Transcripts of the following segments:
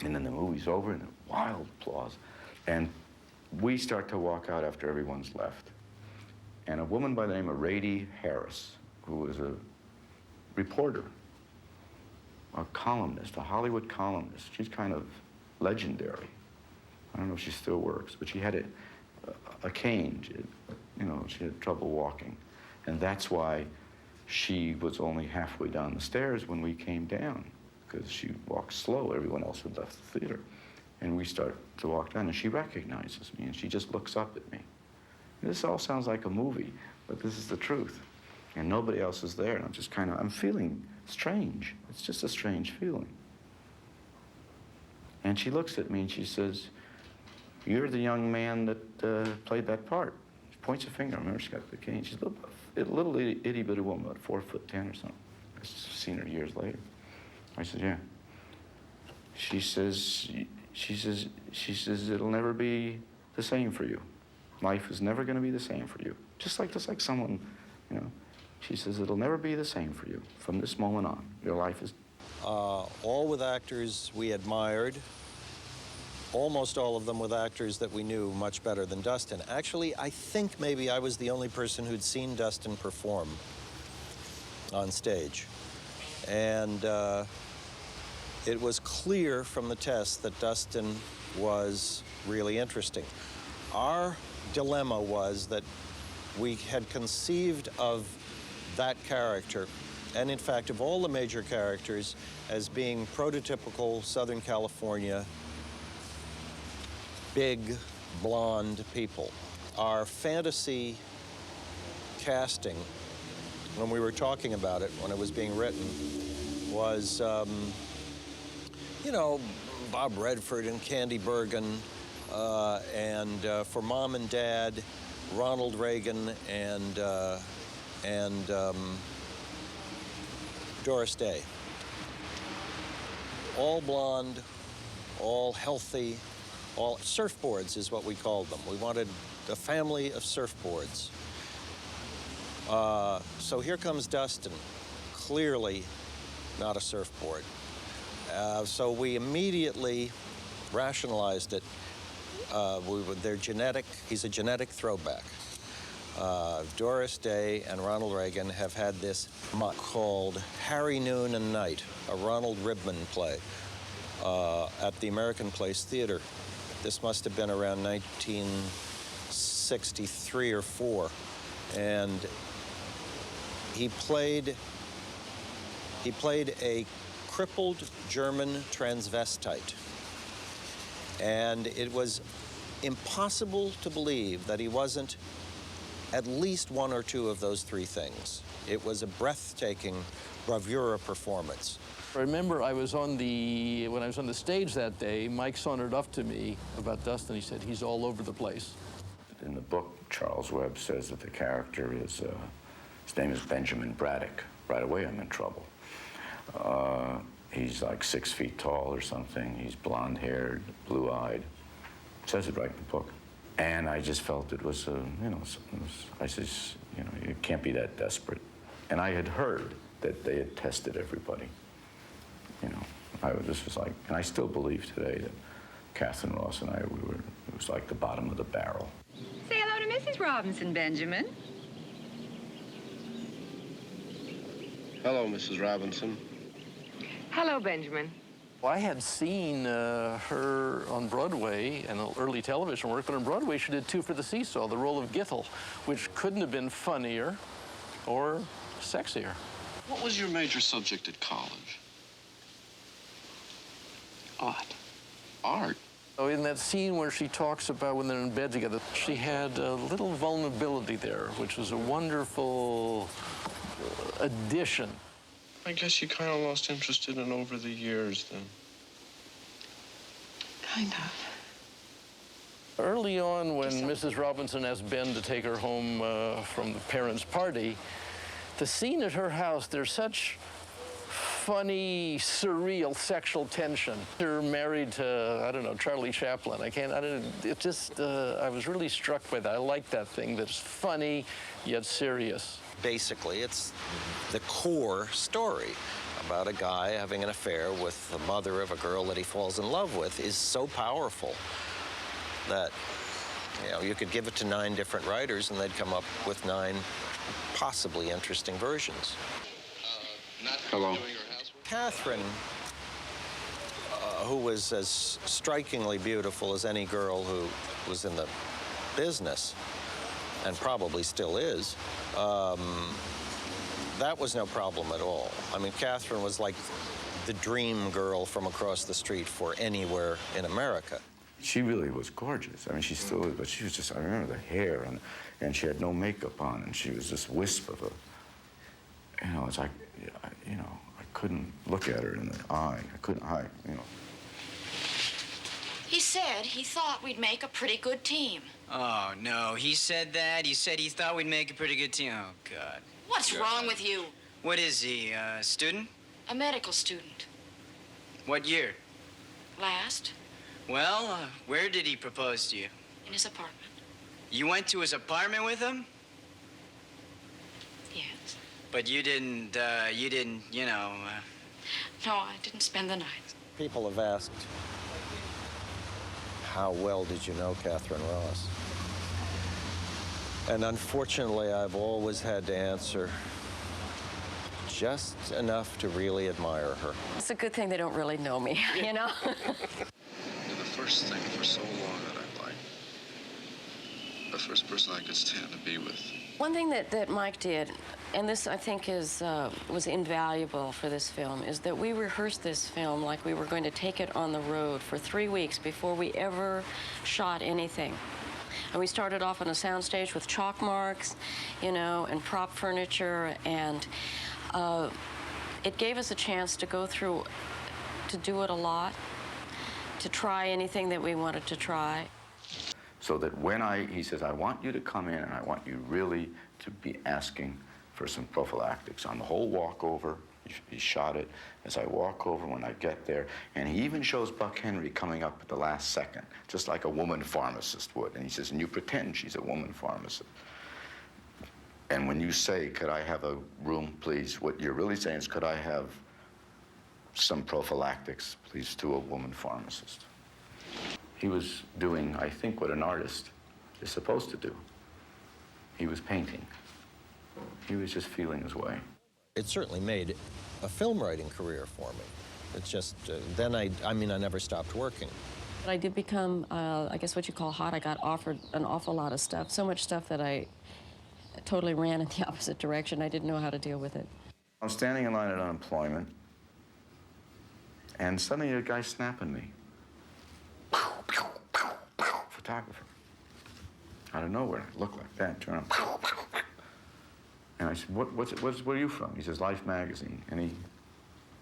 And then the movie's over, and wild applause. And we start to walk out after everyone's left. And a woman by the name of Rady Harris, who was a reporter, a columnist, a Hollywood columnist. She's kind of legendary. I don't know if she still works, but she had a cane. She had trouble walking. And that's why she was only halfway down the stairs when we came down, because she walked slow. Everyone else had left the theater. And we start to walk down, and she recognizes me, and she just looks up at me. This all sounds like a movie, but this is the truth. And nobody else is there, and I'm just I'm feeling strange. It's just a strange feeling. And she looks at me, and she says, "You're the young man that played that part." She points a finger. I remember she's got the cane. She's a little itty-bitty woman, about 4'10" or something. I've seen her years later. I said, "Yeah." She says, "It'll never be the same for you. Life is never going to be the same for you." Just like someone, She says, "It'll never be the same for you from this moment on. Your life is..." All with actors we admired. Almost all of them with actors that we knew much better than Dustin. Actually, I think maybe I was the only person who'd seen Dustin perform on stage. And it was clear from the test that Dustin was really interesting. Our dilemma was that we had conceived of that character, and in fact of all the major characters, as being prototypical Southern California, big, blonde people. Our fantasy casting, when we were talking about it, when it was being written, was, Bob Redford and Candy Bergen, and for Mom and Dad, Ronald Reagan and Doris Day. All blonde, all healthy, all surfboards is what we called them. We wanted a family of surfboards. So here comes Dustin, clearly not a surfboard. So we immediately rationalized it. They're genetic, he's a genetic throwback. Doris Day and Ronald Reagan have had this mutt called Harry Noon and Night, a Ronald Ribman play at the American Place Theater. This must have been around 1963 or 4. And he played a crippled German transvestite. And it was impossible to believe that he wasn't at least one or two of those three things. It was a breathtaking bravura performance. I remember when I was on the stage that day, Mike sauntered up to me about Dustin. He said, "He's all over the place." In the book, Charles Webb says that the character is, his name is Benjamin Braddock. Right away, I'm in trouble. He's like 6 feet tall or something. He's blonde-haired, blue-eyed. Says it right in the book. And I just felt it was, I says, you can't be that desperate. And I had heard that they had tested everybody. This was like, and I still believe today that Katharine Ross and I, it was like the bottom of the barrel. Say hello to Mrs. Robinson, Benjamin. Hello, Mrs. Robinson. Hello, Benjamin. I had seen her on Broadway and early television work, but on Broadway she did Two for the Seesaw, the role of Gittel, which couldn't have been funnier or sexier. What was your major subject at college? Art. Art? Oh, in that scene where she talks about when they're in bed together, she had a little vulnerability there, which was a wonderful addition. I guess you kind of lost interest in it over the years, then. Kind of. Early on, when Mrs. Robinson asked Ben to take her home from the parents' party, the scene at her house, there's such funny, surreal sexual tension. They're married to, I don't know, Charlie Chaplin. I was really struck by that. I like that thing that's funny, yet serious. Basically, it's the core story. about a guy having an affair with the mother of a girl that he falls in love with is so powerful that, you know, you could give it to 9 different writers and they'd come up with 9 possibly interesting versions. Hello. Katharine, who was as strikingly beautiful as any girl who was in the business, and probably still is, that was no problem at all. I mean, Katharine was like the dream girl from across the street for anywhere in America. She really was gorgeous. I mean, she still is, but she was just, I remember the hair, and she had no makeup on, and she was this wisp of a, you know, it's like, you know, I couldn't look at her in the eye. I couldn't, you know. He said he thought we'd make a pretty good team. Oh, no, he said that? He said he thought we'd make a pretty good team? Oh, God. What's wrong with you? What is he, a student? A medical student. What year? Last, Well, where did he propose to you? in his apartment. You went to his apartment with him? Yes. But you didn't, you know... No, I didn't spend the night. People have asked, how well did you know Katharine Ross? And unfortunately, I've always had to answer, just enough to really admire her. It's a good thing they don't really know me, you know? You're the first thing for so long that I liked. The first person I could stand to be with. One thing that Mike did, and this I think was invaluable for this film, is that we rehearsed this film like we were going to take it on the road for 3 weeks before we ever shot anything. And we started off on a soundstage with chalk marks, you know, and prop furniture, and it gave us a chance to go through, to do it a lot, to try anything that we wanted to try. So that when he says, I want you to come in and I want you really to be asking for some prophylactics. On the whole walkover, he shot it as I walk over when I get there, and he even shows Buck Henry coming up at the last second, just like a woman pharmacist would. And he says, and you pretend she's a woman pharmacist. And when you say, could I have a room, please, what you're really saying is, could I have some prophylactics, please, to a woman pharmacist. He was doing, I think, what an artist is supposed to do. He was painting. He was just feeling his way. It certainly made a film writing career for me. It's just, then I never stopped working. But I did become, I guess what you call hot. I got offered an awful lot of stuff, so much stuff that I totally ran in the opposite direction. I didn't know how to deal with it. I was standing in line at unemployment, and suddenly a guy snapping me. Photographer. Out of nowhere, looked like that, turn on. And I said, where are you from? He says, Life magazine, and he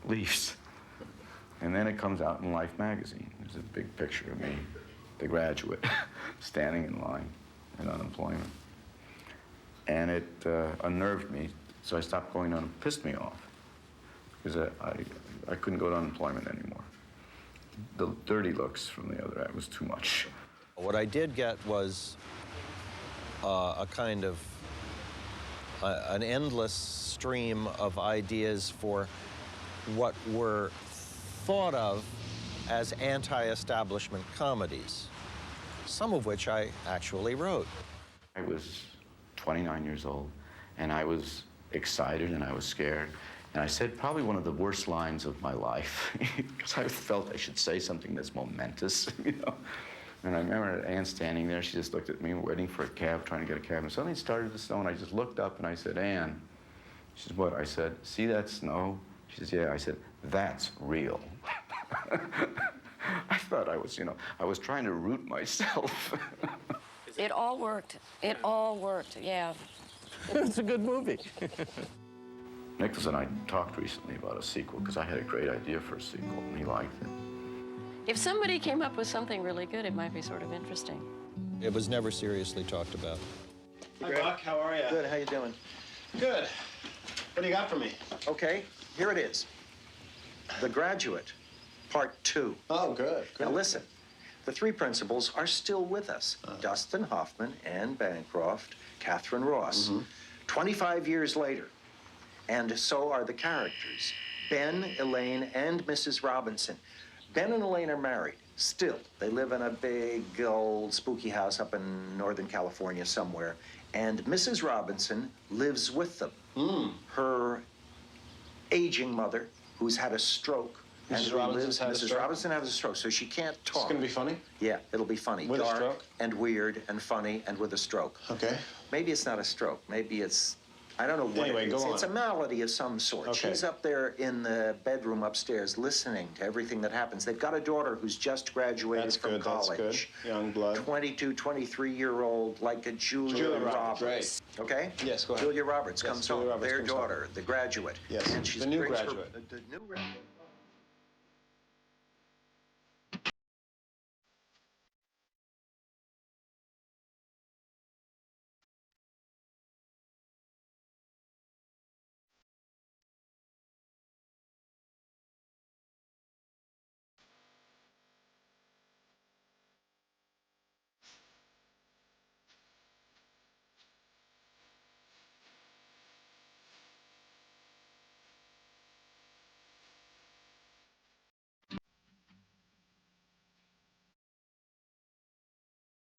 leaves. And then it comes out in Life magazine. There's a big picture of me, the graduate, standing in line at unemployment. And it unnerved me, so I stopped going on. It pissed me off, because I couldn't go to unemployment anymore. The dirty looks from the other end was too much. What I did get was a kind of an endless stream of ideas for what were thought of as anti-establishment comedies, some of which I actually wrote. I was 29 years old, and I was excited and I was scared. And I said probably one of the worst lines of my life, because I felt I should say something that's momentous, you know. And I remember Ann standing there. She just looked at me, waiting for a cab, trying to get a cab. And suddenly it started to snow, and I just looked up and I said, Ann. She says, what? I said, see that snow? She says, yeah. I said, that's real. I thought I was, you know, I was trying to root myself. It all worked. It all worked, yeah. It's a good movie. Nichols and I talked recently about a sequel, because I had a great idea for a sequel, and he liked it. If somebody came up with something really good, it might be sort of interesting. It was never seriously talked about. Hi, Buck. How are you? Good, how you doing? Good. What do you got for me? Okay, here it is. The Graduate, Part 2. Oh, good. Now listen, the 3 principals are still with us. Dustin Hoffman, Anne Bancroft, Katharine Ross. 25 years later. And so are the characters. Ben, Elaine, and Mrs. Robinson. Ben and Elaine are married. Still, they live in a big, old, spooky house up in Northern California somewhere. And Mrs. Robinson lives with them. Her aging mother, who's had a stroke. Mrs. Robinson's had a Mrs. stroke? Robinson has a stroke, so she can't talk. It's gonna be funny? Yeah, it'll be funny. With a Dark stroke? and weird and funny and with a stroke. Okay. Maybe it's not a stroke. Maybe it's, I don't know what Anyway, it is. go on. It's a malady of some sort. Okay. She's up there in the bedroom upstairs listening to everything that happens. They've got a daughter who's just graduated That's from good, college. that's good. Young blood. 22, 23-year-old, like a Julia Roberts, Roberts. Okay? Yes, go ahead. Julia Roberts Yes, comes Julia home, Roberts their comes home. daughter, the graduate. Yes, And she the new brings her- graduate. the new graduate.